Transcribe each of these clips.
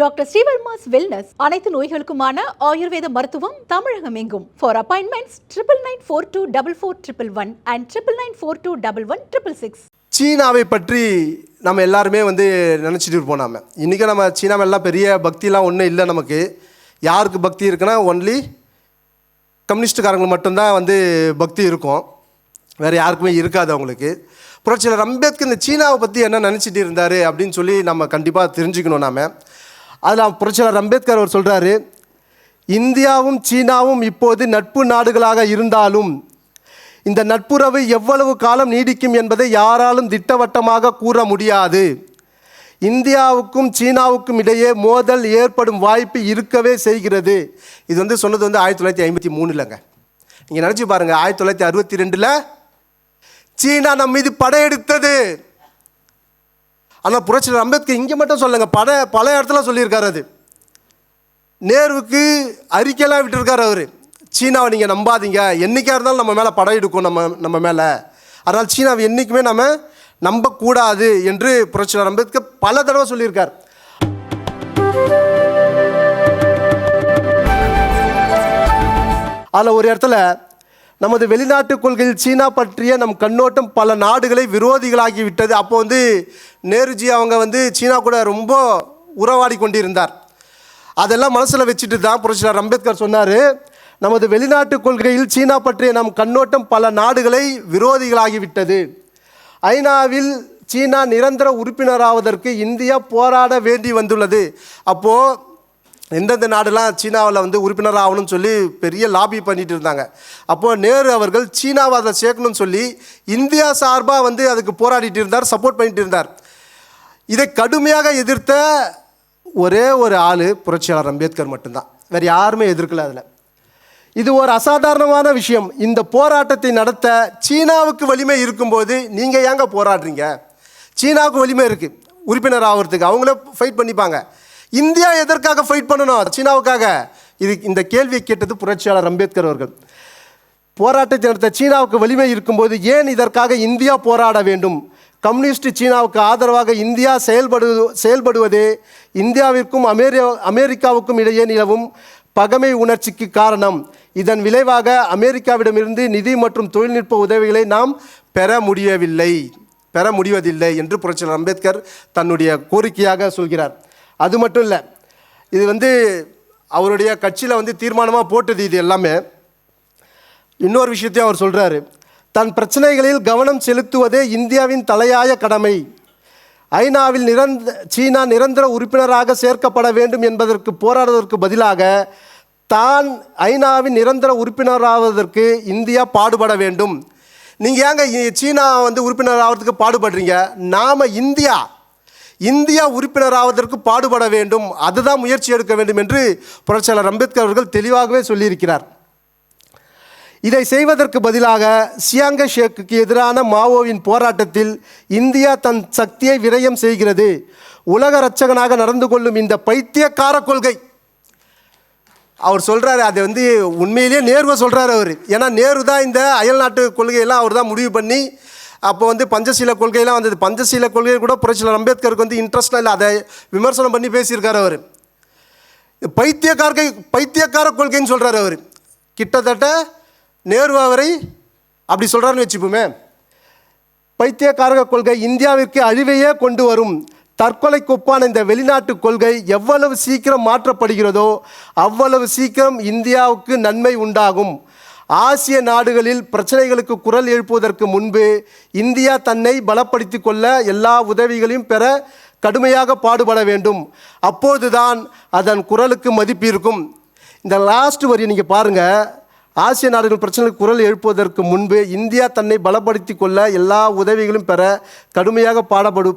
Doctor Srivarma's wellness அனைத்து நோய்களுக்குமான ஆயுர்வேத மருத்துவம் தமிழகம் எங்கும். For appointments 99424411 and 99421166. சீனாவை பற்றி நம்ம எல்லாருமே நினச்சிட்டு இருப்போம். இன்றைக்கி நம்ம சீனாவெல்லாம் பெரிய பக்திலாம் ஒன்றும் இல்லை. நமக்கு யாருக்கு பக்தி இருக்குன்னா ஒன்லி கம்யூனிஸ்டுக்காரங்களுக்கு மட்டும்தான் பக்தி இருக்கும், வேறு யாருக்குமே இருக்காது அவங்களுக்கு. புரட்சியாளர் அம்பேத்கர் இந்த சீனாவை பற்றி என்ன நினச்சிட்டு இருந்தார் அப்படின்னு சொல்லி நம்ம கண்டிப்பாக தெரிஞ்சுக்கணும். நாம் அதில் புரட்சியாளர் அம்பேத்கர் அவர் சொல்கிறாரு, இந்தியாவும் சீனாவும் இப்போது நட்பு நாடுகளாக இருந்தாலும் இந்த நட்புறவு எவ்வளவு காலம் நீடிக்கும் என்பதை யாராலும் திட்டவட்டமாக கூற முடியாது. இந்தியாவுக்கும் சீனாவுக்கும் இடையே மோதல் ஏற்படும் வாய்ப்பு இருக்கவே செய்கிறது. இது சொன்னது 1953லங்க. நீங்கள் நினச்சி பாருங்கள், 1962 சீனா நம்ம மீது படையெடுத்தது. ஆனால் புரட்சியாளர் அம்பேத்கர் இங்கே மட்டும் சொல்லுங்க, பல இடத்துல சொல்லியிருக்காரு. அது நேருவுக்கு அறிக்கையெல்லாம் விட்டுருக்காரு. அவர் சீனாவை நீங்கள் நம்பாதீங்க, என்றைக்காக இருந்தாலும் நம்ம மேலே படையெடுக்கும், நம்ம மேலே, அதனால் சீனாவை என்றைக்குமே நம்ம நம்பக்கூடாது என்று புரட்சியாளர் அம்பேத்கர் பல தடவை சொல்லியிருக்கார். அதில் ஒரு இடத்துல நமது வெளிநாட்டு கொள்கையில் சீனா பற்றிய நம் கண்ணோட்டம் பல நாடுகளை விரோதிகளாகி விட்டது. அப்போ நேருஜி அவங்க சீனா கூட ரொம்ப உறவாடி கொண்டிருந்தார். அதெல்லாம் மனசில் வச்சுட்டு தான் புரட்சியாளர் அம்பேத்கர் சொன்னார், நமது வெளிநாட்டு கொள்கையில் சீனா பற்றிய நம் கண்ணோட்டம் பல நாடுகளை விரோதிகளாகிவிட்டது. ஐநாவில் சீனா நிரந்தர உறுப்பினராவதற்கு இந்தியா போராட வேண்டி வந்துள்ளது. அப்போது எந்தெந்த நாடுலாம் சீனாவில் உறுப்பினர் ஆகணும்னு சொல்லி பெரிய லாபி பண்ணிட்டு இருந்தாங்க. அப்போது நேரு அவர்கள் சீனாவை அதை சேர்க்கணும்னு சொல்லி இந்தியா சார்பாக அதுக்கு போராடிட்டு இருந்தார், சப்போர்ட் பண்ணிட்டு இருந்தார். இதை கடுமையாக எதிர்த்த ஒரே ஒரு ஆள் புரட்சியாளர் அம்பேத்கர் மட்டும்தான், வேறு யாருமே எதிர்க்கல. அதில் இது ஒரு அசாதாரணமான விஷயம். இந்த போராட்டத்தை நடத்த சீனாவுக்கு வலிமை இருக்கும்போது நீங்கள் ஏங்க போராடுறீங்க? சீனாவுக்கு வலிமை இருக்குது உறுப்பினர் ஆகிறதுக்கு, அவங்களே ஃபைட் பண்ணிப்பாங்க. இந்தியா எதற்காக ஃபைட் பண்ணணும் சீனாவுக்காக? இந்த கேள்வியை கேட்டது புரட்சியாளர் அம்பேத்கர் அவர்கள். போராட்டத்தை நடத்த சீனாவுக்கு வலிமை இருக்கும்போது ஏன் இதற்காக இந்தியா போராட வேண்டும்? கம்யூனிஸ்ட் சீனாவுக்கு ஆதரவாக இந்தியா செயல்படுவதே இந்தியாவிற்கும் அமெரிக்காவுக்கும் இடையே நிலவும் பகைமை உணர்ச்சிக்கு காரணம். இதன் விளைவாக அமெரிக்காவிடமிருந்து நிதி மற்றும் தொழில்நுட்ப உதவிகளை நாம் பெற முடிவதில்லை என்று புரட்சியாளர் அம்பேத்கர் தன்னுடைய கோரிக்கையாக சொல்கிறார். அது மட்டும் இல்லை, இது அவருடைய கட்சியில் தீர்மானமாக போட்டது. இது எல்லாமே இன்னொரு விஷயத்தையும் அவர் சொல்கிறாரு, தன் பிரச்சனைகளில் கவனம் செலுத்துவதே இந்தியாவின் தலையாய கடமை. ஐநாவில் சீனா நிரந்தர உறுப்பினராக சேர்க்கப்பட வேண்டும் என்பதற்கு போராடுவதற்கு பதிலாக தான் ஐநாவின் நிரந்தர உறுப்பினராவதற்கு இந்தியா பாடுபட வேண்டும். நீங்கள் ஏங்க சீனா உறுப்பினர் ஆவதற்கு பாடுபடுறீங்க? நாம் இந்தியா உறுப்பினராவதற்கு பாடுபட வேண்டும், அதுதான் முயற்சி எடுக்க வேண்டும் என்று புரட்சியாளர் அம்பேத்கர் அவர்கள் தெளிவாகவே சொல்லியிருக்கிறார். இதை செய்வதற்கு பதிலாக சியாங்க ஷேக்குக்கு எதிரான மாவோவின் போராட்டத்தில் இந்தியா தன் சக்தியை விரயம் செய்கிறது. உலக இரட்சகனாக நடந்து கொள்ளும் இந்த பைத்தியக்கார கொள்கை, அவர் சொல்கிறாரு, அது உண்மையிலேயே நேருவை சொல்கிறார் அவர். ஏன்னா நேரு தான் இந்த அயல் நாட்டு கொள்கையெல்லாம் அவர் தான் முடிவு பண்ணி, அப்போ பஞ்சசீல கொள்கையெல்லாம் வந்தது. பஞ்சசீல கொள்கை கூட புரட்சியாளர் அம்பேத்கருக்கு இன்ட்ரெஸ்டாக இல்லை, அதை விமர்சனம் பண்ணி பேசியிருக்கார் அவர். பைத்தியக்கார கொள்கைன்னு சொல்கிறார் அவர். கிட்டத்தட்ட நேரு அவரை அப்படி சொல்கிறாருன்னு வச்சுப்போமே. பைத்தியக்கார கொள்கை இந்தியாவிற்கு அழிவையே கொண்டு வரும். தற்கொலை கொப்பான இந்த வெளிநாட்டு கொள்கை எவ்வளவு சீக்கிரம் மாற்றப்படுகிறதோ அவ்வளவு சீக்கிரம் இந்தியாவுக்கு நன்மை உண்டாகும். ஆசிய நாடுகளில் பிரச்சனைகளுக்கு குரல் எழுப்புவதற்கு முன்பு இந்தியா தன்னை பலப்படுத்தி கொள்ள எல்லா உதவிகளையும் பெற கடுமையாக பாடுபட வேண்டும். அப்போதுதான் அதன் குரலுக்கு மதிப்பு இருக்கும். இந்த லாஸ்ட் வரி நீங்கள் பாருங்கள், ஆசிய நாடுகள் பிரச்சனைகளுக்கு குரல் எழுப்புவதற்கு முன்பு இந்தியா தன்னை பலப்படுத்தி கொள்ள எல்லா உதவிகளும் பெற கடுமையாக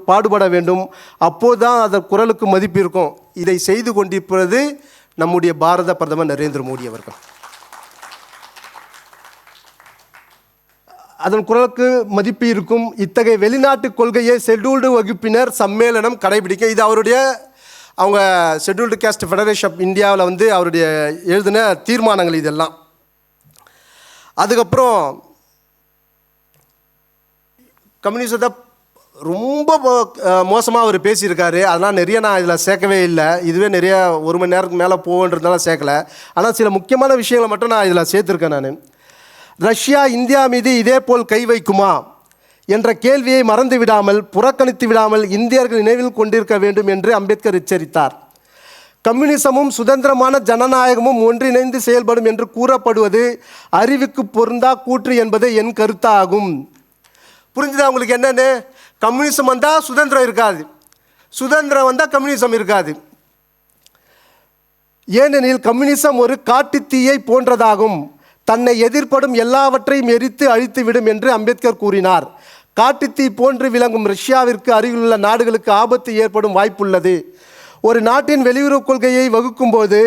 பாடுபட வேண்டும். அப்போதுதான் அதன் குரலுக்கு மதிப்பு இருக்கும். இதை செய்து கொண்டிருப்பது நம்முடைய பாரத பிரதமர் நரேந்திர மோடி அவர்கள். அதன் குரலுக்கு மதிப்பு இருக்கும். இத்தகைய வெளிநாட்டு கொள்கையை ஷெட்யூல்டு வகுப்பினர் சம்மேளனம் கடைபிடிக்க, இது அவங்க ஷெட்யூல்டு காஸ்ட் ஃபெடரேஷன் ஆஃப் இந்தியாவில் அவருடைய எழுதின தீர்மானங்கள் இதெல்லாம். அதுக்கப்புறம் கம்யூனிசத்தை ரொம்ப மோசமாக அவர் பேசியிருக்காரு. அதெல்லாம் நிறைய நான் இதில் சேர்க்கவே இல்லை. இதுவே நிறைய 1 மணி நேரத்துக்கு மேலே போகன்றதுனால சேர்க்கலை. ஆனால் சில முக்கியமான விஷயங்களை மட்டும் நான் இதில் சேர்த்துருக்கேன். நான் ரஷ்யா இந்தியா மீது இதே போல் கை வைக்குமா என்ற கேள்வியை மறந்து விடாமல், புறக்கணித்து விடாமல் இந்தியர்கள் நினைவில் கொண்டிருக்க வேண்டும் என்று அம்பேத்கர் எச்சரித்தார். கம்யூனிசமும் சுதந்திரமான ஜனநாயகமும் ஒன்றிணைந்து செயல்படும் என்று கூறப்படுவது அறிவுக்கு பொருந்தா கூற்று என்பது என் கருத்தாகும். புரிஞ்சுதா உங்களுக்கு? என்னென்னு, கம்யூனிசம் வந்தால் சுதந்திரம் இருக்காது, சுதந்திரம் வந்தால் கம்யூனிசம் இருக்காது. ஏனெனில் கம்யூனிசம் ஒரு காட்டுத்தீயை போன்றதாகும், தன்னை எதிர்ப்படும் எல்லாவற்றையும் எரித்து அழித்துவிடும் என்று அம்பேத்கர் கூறினார். காட்டுத்தீ போன்று விளங்கும் ரஷ்யாவிற்கு அருகிலுள்ள நாடுகளுக்கு ஆபத்து ஏற்படும் வாய்ப்புள்ளது. ஒரு நாட்டின் வெளியுறவு கொள்கையை வகுக்கும்போது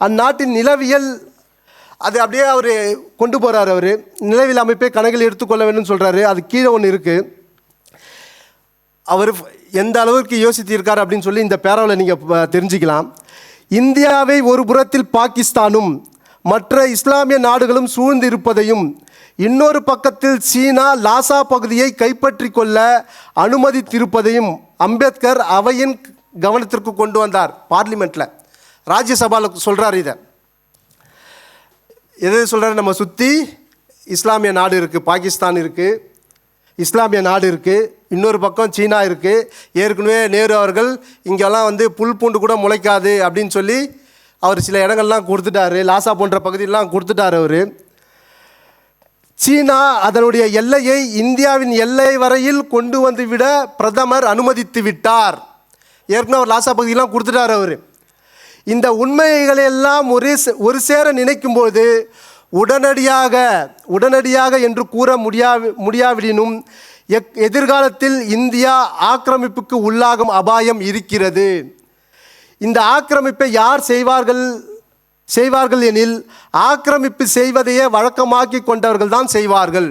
அந்நாட்டின் நிலவியல் அது அப்படியே அவர் கொண்டு போகிறார். அவர் நிலவியல் அமைப்பை கணக்கில் எடுத்துக்கொள்ள வேண்டும் சொல்கிறாரு. அது கீழே ஒன்று இருக்குது. அவர் எந்த அளவுக்கு யோசித்திருக்கார் அப்படின்னு சொல்லி இந்த பேராவில் நீங்கள் தெரிஞ்சுக்கலாம். இந்தியாவை ஒரு புறத்தில் பாகிஸ்தானும் மற்ற இஸ்லாமிய நாடுகளும் சூழ்ந்து இருப்பதையும், இன்னொரு பக்கத்தில் சீனா லாசா பகுதியை கைப்பற்றி கொள்ள அனுமதித்திருப்பதையும் அம்பேத்கர் அவையின் கவனத்திற்கு கொண்டு வந்தார். பார்லிமெண்ட்டில், ராஜ்யசபாவில் சொல்கிறார். இதை எது சொல்கிறார்? நம்ம சுற்றி இஸ்லாமிய நாடு இருக்குது, பாகிஸ்தான் இருக்குது, இஸ்லாமிய நாடு இருக்குது, இன்னொரு பக்கம் சீனா இருக்குது. ஏற்கனவே நேரு அவர்கள் இங்கெல்லாம் புல் பூண்டு கூட முளைக்காது அப்படின்னு சொல்லி அவர் சில இடங்கள்லாம் கொடுத்துட்டாரு, லாசா போன்ற பகுதியெல்லாம் கொடுத்துட்டார் அவர். சீனா அதனுடைய எல்லையை இந்தியாவின் எல்லை வரையில் கொண்டு வந்துவிட பிரதமர் அனுமதித்து விட்டார். ஏற்கனவே அவர் லாசா பகுதியெல்லாம் கொடுத்துட்டார் அவர். இந்த உண்மைகளையெல்லாம் ஒரு சேர நினைக்கும்போது உடனடியாக என்று கூற முடியாவிடினும் எதிர்காலத்தில் இந்தியா ஆக்கிரமிப்புக்கு உள்ளாகும் அபாயம் இருக்கிறது. இந்த ஆக்கிரமிப்பை யார் செய்வார்கள் எனில் ஆக்கிரமிப்பு செய்வதையே வழக்கமாக்கி கொண்டவர்கள் தான் செய்வார்கள்.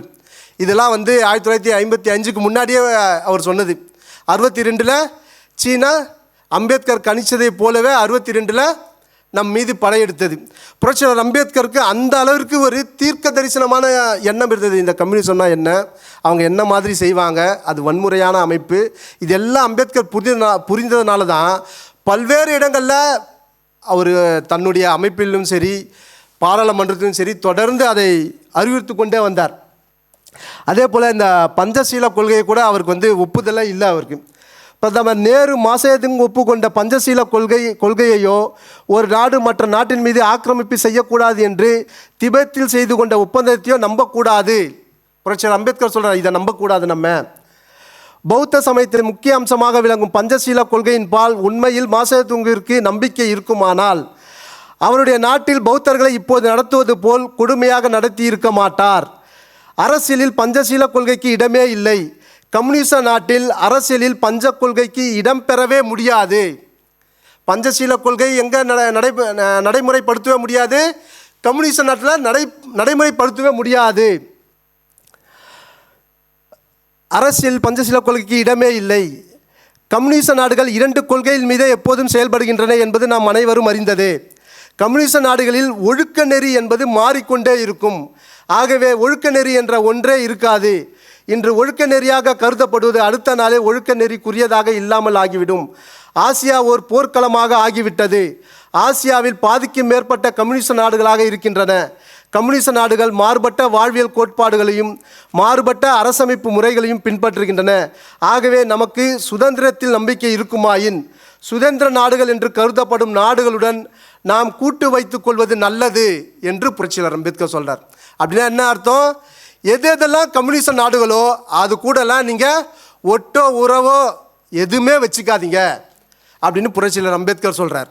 இதெல்லாம் 1955க்கு முன்னாடியே அவர் சொன்னது. 62ல் சீனா அம்பேத்கர் கணிச்சதை போலவே 62ல் நம் மீது படையெடுத்தது. புரட்சியாளர் அம்பேத்கருக்கு அந்த அளவிற்கு ஒரு தீர்க்க தரிசனமான எண்ணம் இருந்தது. இந்த கம்யூனிசம்னா என்ன, அவங்க என்ன மாதிரி செய்வாங்க, அது வன்முறையான அமைப்பு, இதெல்லாம் அம்பேத்கர் புரிந்ததுனால தான் பல்வேறு இடங்களில் அவர் தன்னுடைய அமைப்பிலும் சரி பாராளுமன்றத்திலும் சரி தொடர்ந்து அதை அறிவித்து கொண்டே வந்தார். அதே போல் இந்த பஞ்சசீல கொள்கையை கூட அவருக்கு ஒப்புதலே இல்லை. அவருக்கு பிரதமர் நேரு மாசேதுங் ஒப்புக்கொண்ட பஞ்சசீல கொள்கையையோ ஒரு நாடு மற்ற நாட்டின் மீது ஆக்கிரமிப்பு செய்யக்கூடாது என்று திபெத்தில் செய்து கொண்ட ஒப்பந்தத்தையோ நம்பக்கூடாது. புரட்சியாளர் அம்பேத்கர் சொல்கிறார், இதை நம்பக்கூடாது. நம்ம பௌத்த சமயத்தின் முக்கிய அம்சமாக விளங்கும் பஞ்சசீல கொள்கையின் பால் உண்மையில் மாசேதுங்கிற்கு நம்பிக்கை இருக்குமானால் அவருடைய நாட்டில் பௌத்தர்களை இப்போது நடத்துவது போல் கொடுமையாக நடத்தி இருக்க மாட்டார். அரசியலில் பஞ்சசீல கொள்கைக்கு இடமே இல்லை. கம்யூனிச நாட்டில் அரசியலில் பஞ்ச கொள்கைக்கு இடம் பெறவே முடியாது. பஞ்சசீல கொள்கை எங்கே நடைமுறைப்படுத்தவே முடியாது, கம்யூனிச நாட்டில் நடைமுறைப்படுத்தவே முடியாது. அரசியல் பஞ்சசீல கொள்கைக்கு இடமே இல்லை. கம்யூனிச நாடுகள் 2 கொள்கையின் மீதே எப்போதும் செயல்படுகின்றன என்பது நாம் அனைவரும் அறிந்தது. கம்யூனிச நாடுகளில் ஒழுக்க நெறி என்பது மாறிக்கொண்டே இருக்கும். ஆகவே ஒழுக்க நெறி என்ற ஒன்றே இருக்காது. இன்று ஒழுக்க நெறியாக கருதப்படுவது அடுத்த நாளே ஒழுக்க நெறிக்குரியதாக இல்லாமல் ஆகிவிடும். ஆசியா ஓர் போர்க்களமாக ஆகிவிட்டது. ஆசியாவில் பாதிக்கும் மேற்பட்ட கம்யூனிச நாடுகளாக இருக்கின்றன. கம்யூனிச நாடுகள் மாறுபட்ட வாழ்வியல் கோட்பாடுகளையும் மாறுபட்ட அரசமைப்பு முறைகளையும் பின்பற்றுகின்றன. ஆகவே நமக்கு சுதந்திரத்தில் நம்பிக்கை இருக்குமாயின் சுதந்திர நாடுகள் என்று கருதப்படும் நாடுகளுடன் நாம் கூட்டு வைத்துக் கொள்வது நல்லது என்று புரட்சியாளர் அம்பேத்கர் சொல்கிறார். அப்படின்னா என்ன அர்த்தம்? எதெல்லாம் கம்யூனிச நாடுகளோ அது கூடலாம் நீங்கள் ஒட்டோ உறவோ எதுவுமே வச்சுக்காதீங்க அப்படின்னு புரட்சியாளர் அம்பேத்கர் சொல்கிறார்.